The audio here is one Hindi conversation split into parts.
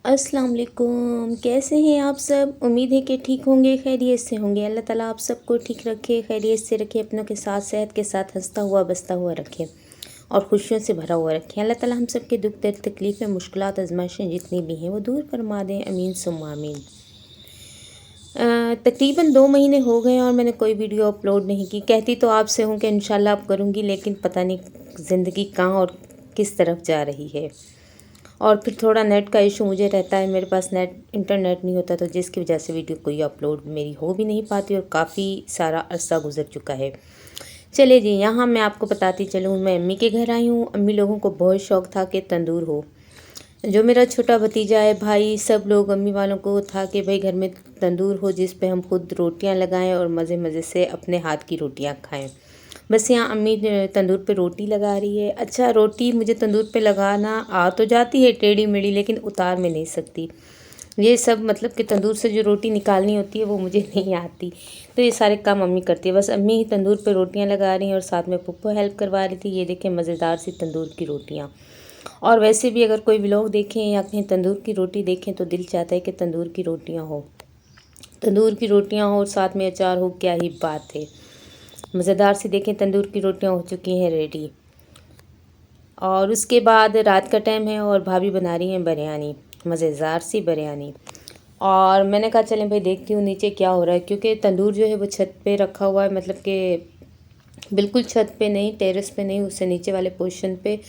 अस्सलाम वालेकुम। कैसे हैं आप सब? उम्मीद है कि ठीक होंगे, खैरियत से होंगे। अल्लाह ताला आप सबको ठीक रखे, खैरियत से रखे, अपनों के साथ सेहत के साथ हंसता हुआ बसता हुआ रखे और खुशियों से भरा हुआ रखे। अल्लाह ताला हम सब के दुख दर्द तकलीफ़ें मुश्किलात आजमाइशें जितनी भी हैं वो दूर फरमा दें। अमीन सुम्मा अमीन। तकरीबन 2 महीने हो गए और मैंने कोई वीडियो अपलोड नहीं की। कहती तो आपसे हूँ कि इंशाल्लाह अब करूँगी, लेकिन पता नहीं ज़िंदगी कहाँ और किस तरफ जा रही है। और फिर थोड़ा नेट का इशू मुझे रहता है, मेरे पास इंटरनेट नहीं होता, तो जिसकी वजह से वीडियो कोई अपलोड मेरी हो भी नहीं पाती और काफ़ी सारा अरसा गुजर चुका है। चले जी, यहाँ मैं आपको बताती चलूँ, मैं अम्मी के घर आई हूँ। अम्मी लोगों को बहुत शौक़ था कि तंदूर हो। जो मेरा छोटा भतीजा है, भाई, सब लोग अम्मी वालों को था कि भाई घर में तंदूर हो जिस पे हम खुद रोटियां लगाएं और मज़े मज़े से अपने हाथ की रोटियां खाएं। बस यहाँ अम्मी तंदूर पे रोटी लगा रही है। अच्छा, रोटी मुझे तंदूर पे लगाना आ तो जाती है टेढ़ी मेढ़ी, लेकिन उतार में नहीं सकती। ये सब मतलब कि तंदूर से जो रोटी निकालनी होती है वो मुझे नहीं आती, तो ये सारे काम अम्मी करती है। बस अम्मी ही तंदूर पे रोटियां लगा रही हैं और साथ में पुप्पो हेल्प करवा रही थी। ये देखें मज़ेदार सी तंदूर की रोटियाँ। और वैसे भी अगर कोई व्लॉग देखें या कहीं तंदूर की रोटी देखें तो दिल चाहता है कि तंदूर की रोटियां हो, तंदूर की रोटियां हो और साथ में अचार हो, क्या ही बात है। मज़ेदार सी देखें तंदूर की रोटियां हो चुकी हैं रेडी। और उसके बाद रात का टाइम है और भाभी बना रही हैं बिरयानी, मज़ेदार सी बिरयानी। और मैंने कहा चलें भाई देखती हूँ नीचे क्या हो रहा है, क्योंकि तंदूर जो है वो छत पे रखा हुआ है, मतलब कि बिल्कुल छत पे नहीं, टेरेस पे नहीं, उससे नीचे वाले पोर्शन पे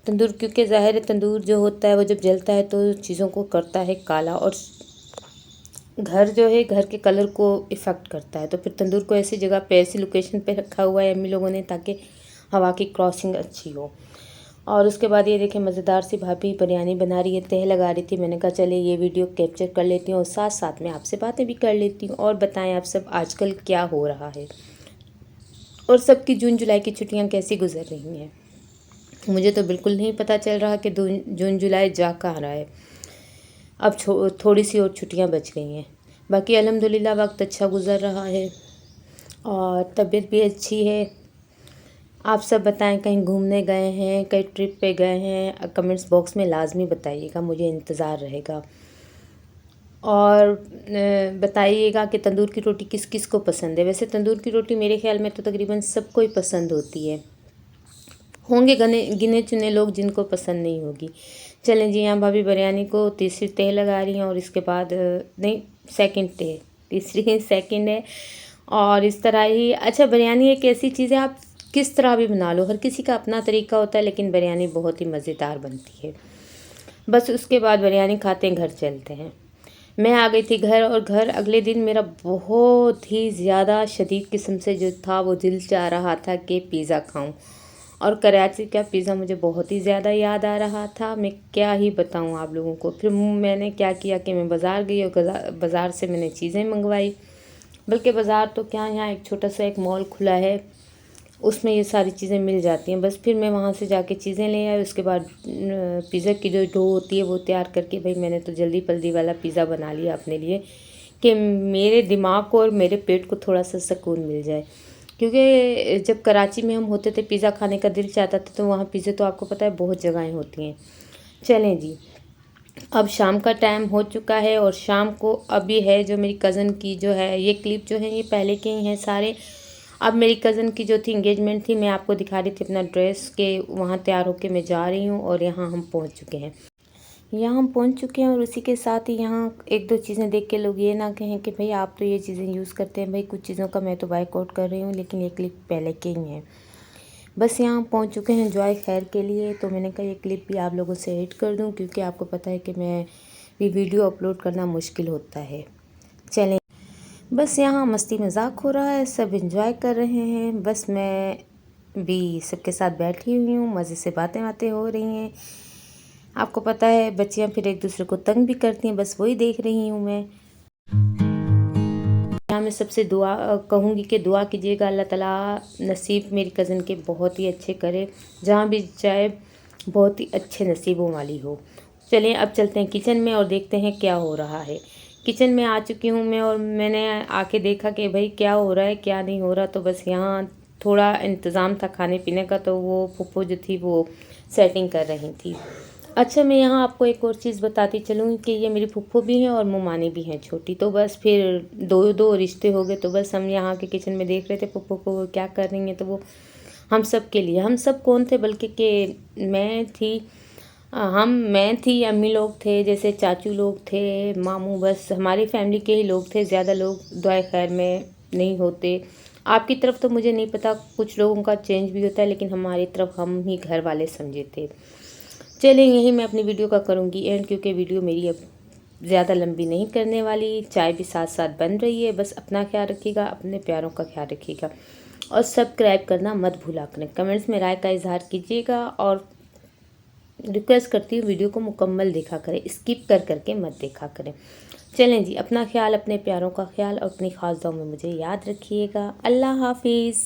तंदूर। क्योंकि ज़ाहिर है तंदूर जो होता है वो जब जलता है तो चीज़ों को करता है काला, और घर जो है घर के कलर को इफ़ेक्ट करता है। तो फिर तंदूर को ऐसी जगह पे, ऐसी लोकेशन पे रखा हुआ है अम्मी लोगों ने ताकि हवा की क्रॉसिंग अच्छी हो। और उसके बाद ये देखें मज़ेदार सी भाभी बिरयानी बना रही है, तह लगा रही थी। मैंने कहा चले ये वीडियो कैप्चर कर लेती हूँ और साथ साथ में आपसे बातें भी कर लेती हूँ। और बताएं आप सब आजकल क्या हो रहा है और सबकी जून जुलाई की छुट्टियाँ कैसी गुजर रही हैं। मुझे तो बिल्कुल नहीं पता चल रहा कि जून जुलाई जा कहाँ रहा है। अब थोड़ी सी और छुट्टियां बच गई हैं। बाकी अल्हम्दुलिल्लाह वक्त अच्छा गुज़र रहा है और तबीयत भी अच्छी है। आप सब बताएं कहीं घूमने गए हैं, कहीं ट्रिप पे गए हैं? कमेंट्स बॉक्स में लाजमी बताइएगा, मुझे इंतज़ार रहेगा। और बताइएगा कि तंदूर की रोटी किस किस को पसंद है। वैसे तंदूर की रोटी मेरे ख्याल में तो तकरीबन सबको ही पसंद होती है, होंगे गिने चुने लोग जिनको पसंद नहीं होगी। चलें जी, यहाँ भाभी बिरयानी को तीसरी तह लगा रही हैं और इसके बाद नहीं, सेकंड तह, तीसरी सेकंड है। और इस तरह ही अच्छा, बिरयानी एक ऐसी चीज़ है आप किस तरह भी बना लो, हर किसी का अपना तरीका होता है, लेकिन बिरयानी बहुत ही मज़ेदार बनती है। बस उसके बाद बिरयानी खाते हैं घर चलते हैं। मैं आ गई थी घर, और घर अगले दिन मेरा बहुत ही ज़्यादा शदीद किस्म से जो था वो दिल चाह रहा था कि पिज़्ज़ा खाऊं। और कराची का पिज़्ज़ा मुझे बहुत ही ज़्यादा याद आ रहा था, मैं क्या ही बताऊं आप लोगों को। फिर मैंने क्या किया कि मैं बाज़ार गई और बाज़ार से मैंने चीज़ें मंगवाई। बल्कि बाज़ार तो क्या, यहाँ एक छोटा सा एक मॉल खुला है, उसमें ये सारी चीज़ें मिल जाती हैं। बस फिर मैं वहाँ से जाके चीज़ें ले आई। उसके बाद पिज़्ज़ा की जो डो होती है वो तैयार करके, भाई मैंने तो जल्दी पल्दी वाला पिज़्ज़ा बना लिया अपने लिए कि मेरे दिमाग को और मेरे पेट को थोड़ा सा सुकून मिल जाए। क्योंकि जब कराची में हम होते थे पिज़्ज़ा खाने का दिल चाहता था, तो वहाँ पिज़्ज़ा तो आपको पता है बहुत जगहें होती हैं। चलें जी, अब शाम का टाइम हो चुका है और शाम को अभी है जो मेरी कज़न की जो है, ये क्लिप जो है ये पहले के ही हैं सारे। अब मेरी कज़न की जो थी इंगेजमेंट थी, मैं आपको दिखा रही थी अपना ड्रेस के वहाँ तैयार होके मैं जा रही हूँ और यहाँ हम पहुँच चुके हैं। यहाँ हम पहुँच चुके हैं और उसी के साथ ही यहाँ एक दो चीज़ें देख के लोग ये ना कहें कि भाई आप तो ये चीज़ें यूज़ करते हैं। भाई कुछ चीज़ों का मैं तो बाइकआउट कर रही हूँ, लेकिन ये क्लिप पहले के ही हैं। बस यहाँ पहुँच चुके हैं एंजॉय खैर के लिए, तो मैंने कहा ये क्लिप भी आप लोगों से एड कर दूँ, क्योंकि आपको पता है कि मैं भी वीडियो अपलोड करना मुश्किल होता है। चलें, बस यहाँ मस्ती मजाक हो रहा है, सब एंजॉय कर रहे हैं। बस मैं भी सबके साथ बैठी हुई हूँ, मज़े से बातें बातें हो रही हैं। आपको पता है बच्चियाँ फिर एक दूसरे को तंग भी करती हैं, बस वही देख रही हूँ मैं। यहाँ मैं सबसे दुआ कहूँगी कि दुआ कीजिएगा, अल्लाह ताला नसीब मेरी कज़न के बहुत ही अच्छे करे, जहाँ भी जाए बहुत ही अच्छे नसीबों वाली हो। चलिए अब चलते हैं किचन में और देखते हैं क्या हो रहा है। किचन में आ चुकी हूँ मैं और मैंने आके देखा कि भाई क्या हो रहा है क्या नहीं हो रहा। तो बस यहाँ थोड़ा इंतज़ाम था खाने पीने का, तो वो फूफो जो थी वो सेटिंग कर रही थी। अच्छा, मैं यहाँ आपको एक और चीज़ बताती चलूँ कि ये मेरी फूफो भी हैं और मुमानी भी हैं छोटी, तो बस फिर दो दो रिश्ते हो गए। तो बस हम यहाँ के किचन में देख रहे थे फूफो को वो क्या कर रही हैं, तो वो हम सब के लिए, हम सब कौन थे बल्कि कि मैं थी, अम्मी लोग थे, जैसे चाचू लोग थे, मामू, बस हमारी फैमिली के ही लोग थे। ज़्यादा लोग दुआए खैर में नहीं होते। आपकी तरफ तो मुझे नहीं पता, कुछ लोगों का चेंज भी होता है, लेकिन हमारी तरफ हम ही घर वाले समझे थे। चलिए, यहीं मैं अपनी वीडियो का करूँगी एंड, क्योंकि वीडियो मेरी अब ज़्यादा लंबी नहीं करने वाली। चाय भी साथ साथ बन रही है। बस अपना ख्याल रखिएगा, अपने प्यारों का ख्याल रखिएगा और सब्सक्राइब करना मत भूला करें। कमेंट्स में राय का इजहार कीजिएगा और रिक्वेस्ट करती हूँ वीडियो को मुकम्मल देखा करें, स्किप कर करके मत देखा करें। चलें जी, अपना ख्याल, अपने प्यारों का ख्याल और अपनी ख़ास दुआ में मुझे याद रखिएगा। अल्लाह हाफिज़।